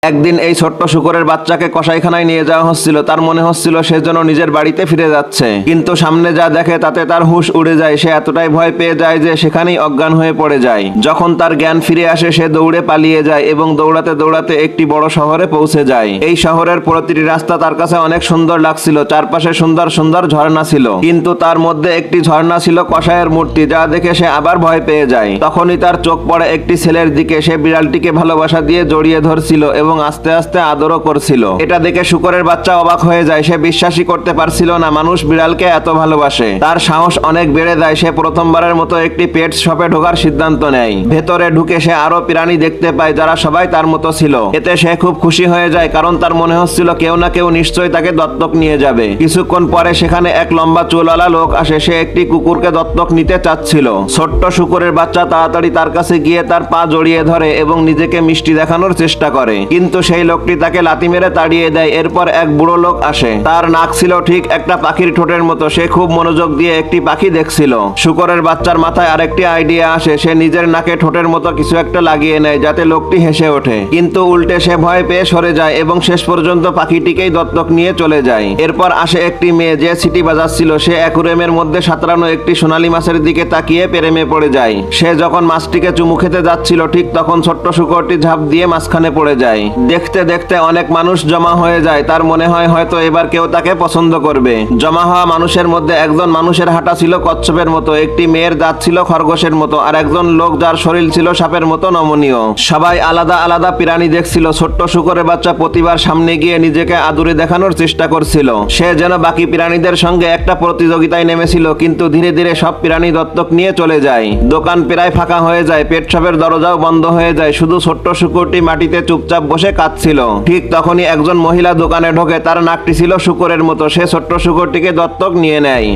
একদিন এই ছোট্ট শূকরের বাচ্চাকে কসাইখানায় নিয়ে যাওয়া হচ্ছিল। তার মনে হচ্ছিল সে যেন নিজের বাড়িতে ফিরে যাচ্ছে, কিন্তু সামনে যা দেখে তাতে তার হুঁশ উড়ে যায়। সে এতটাই ভয় পেয়ে যায় যে সেখানেই অজ্ঞান হয়ে পড়ে যায়। যখন তার জ্ঞান ফিরে আসে সে দৌড়ে পালিয়ে যায় এবং দৌড়াতে দৌড়াতে একটি বড় শহরে পৌঁছে যায়। এই শহরের প্রতিটি রাস্তা তার কাছে অনেক সুন্দর লাগছিল, চারপাশে সুন্দর সুন্দর ঝর্ণা ছিল, কিন্তু তার মধ্যে একটি ঝর্ণা ছিল কসাইয়ের মূর্তি, যা দেখে সে আবার ভয় পেয়ে যায়। তখনই তার চোখ পড়ে একটি ছেলের দিকে। সে বিড়ালটিকে ভালোবাসা দিয়ে জড়িয়ে ধরছিল এবং আস্তে আস্তে আদরও করছিল। এটা দেখে শূকরের বাচ্চা অবাক হয়ে যায়। সে বিশ্বাসই করতে পারছিল না মানুষ বিড়ালকে এত ভালোবাসে। তার সাহস অনেক বেড়ে যায়। সে প্রথমবারের মতো একটি পেট শপে ঢোকার সিদ্ধান্ত নেয়। ভেতরে ঢুকে সে আরো প্রাণী দেখতে পায় যারা সবাই তার মতো ছিল। এতে সে খুব খুশি হয়ে যায়, কারণ তার মনে হচ্ছিল কেউ না কেউ নিশ্চয়ই তাকে দত্তক নিয়ে যাবে। কিছুক্ষণ পরে সেখানে এক লম্বা চুলওয়ালা লোক আসে। সে একটি কুকুরকে দত্তক নিতে চাচ্ছিল। ছোট্ট শূকরের বাচ্চা তাড়াতাড়ি তার কাছে গিয়ে তার পা জড়িয়ে ধরে এবং নিজেকে মিষ্টি দেখানোর চেষ্টা করে, কিন্তু সেই লোকটি তাকে লাথি মেরে তাড়িয়ে দেয়। এরপর এক বুড়ো লোক আসে। তার নাক ছিল ঠিক একটা পাখির ঠোঁটের মতো। সে খুব মনোযোগ দিয়ে একটি পাখি দেখছিল। শূকরের বাচ্চার মাথায় আরেকটি আইডিয়া আসে। সে নিজের নাকে ঠোঁটের মতো কিছু একটা লাগিয়ে নেয় যাতে লোকটি হেসে ওঠে, কিন্তু উল্টে সে ভয় পেয়ে সরে যায় এবং শেষ পর্যন্ত পাখিটিকেই দত্তক নিয়ে চলে যায়। এরপর আসে একটি মেয়ে যে সিটি বাজাচ্ছিল। সে অ্যাকুরিয়ামের মধ্যে সাঁতরানো একটি সোনালী মাছের দিকে তাকিয়ে প্রেমে পড়ে যায়। সে যখন মাছটিকে চুমু খেতে যাচ্ছিল ঠিক তখন ছোট্ট শূকরটি ঝাঁপ দিয়ে মাঝখানে পড়ে যায়। দেখতে দেখতে অনেক মানুষ জমা হয়ে যায়। তার মনে হয় হয়তো এবার কেউ তাকে পছন্দ করবে। জমা হওয়া মানুষের মধ্যে একজন মানুষের হাঁটা ছিল কচ্ছপের মতো, একটি মেয়ের দাঁত ছিল খরগোশের মতো, আর একজন লোক যার শরীর ছিল সাপের মতো নমনীয়। সবাই আলাদা আলাদা প্রাণী দেখছিল। ছোট্ট শূকরের বাচ্চা প্রতিবার সামনে গিয়ে নিজেকে আদুরে দেখানোর চেষ্টা করছিল। সে যেন বাকি প্রাণীদের সঙ্গে একটা প্রতিযোগিতায় নেমেছিল, কিন্তু ধীরে ধীরে সব প্রাণী দত্তক নিয়ে চলে যায়। দোকান প্রায় ফাঁকা হয়ে যায়। পেট শপের দরজাও বন্ধ হয়ে যায়। শুধু ছোট্ট শূকরটি মাটিতে চুপচাপ বসে কাঁদছিল। ঠিক তখনই একজন মহিলা দোকানে ঢোকে। তার নাকটি ছিল শূকরের মতো। সে ছোট্ট শূকরটিকে দত্তক নিয়ে নেয়।